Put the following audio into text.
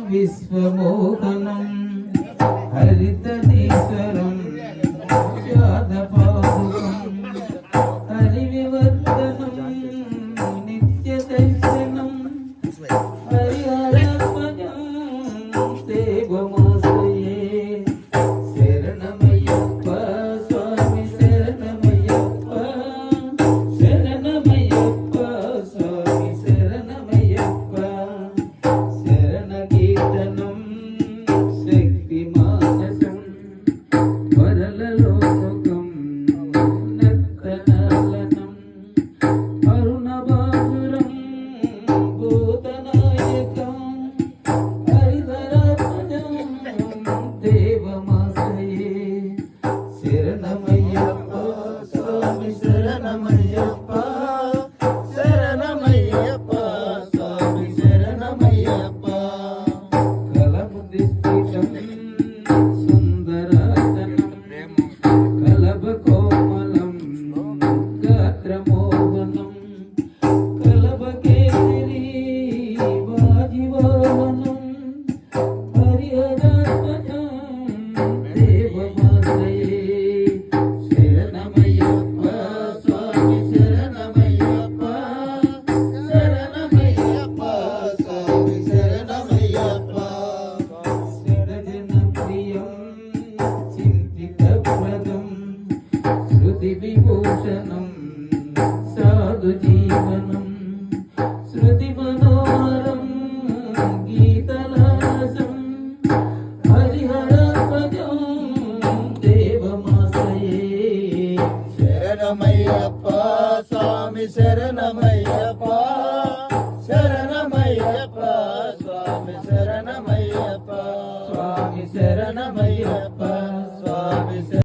విశ్వమోహనం హరితనీశ్వరం యాదపాదుకం హరివివర్ధనం నిత్యదర్శనం హరిహరపదం సేవమాశ్రయే శరణమయ్యప్ప స్వామి శరణమయ్యప్ప శరణమయ్యప్ప స్వామి శరణమయ్యప్ప శరణకీర్తనం శక్తి మానసం వరలలోకం నర్తనాలనం అరుణబాసురం భూతనాయకం హరిధరాత్మజం దేవమాశ్రయే శరణమయ్యప్ప స్వామి శరణమయ్యప్ప శరణమయ్యప్ప స్వామి శరణమయ్యప్ప కలముదిష్టితం సుందరాసనం కలభకోమలం గాత్రమోహనం కలభకేసరి వాజివాహనం హరిహరాత్మజం దేవమాశ్రయే శరణమయ్యప్ప స్వామి శరణమయ్యప్ప శరణమయ్యప్ప స్వామి శరణమయ్యప్ప శరజన ప్రియం చింతితప్రదం శృతి విభూషణం సాధు జీవనం శృతి మనోహరం గీతలాసం హరిహరపదం దేవమాశ్రయే శరణమయ్యప్ప స్వామి శరణమయ్యప్ప శరణమయ్యప్ప స్వామి శరణమయ్యప్ప స్వామి శరణమయ్యప్ప స్వామి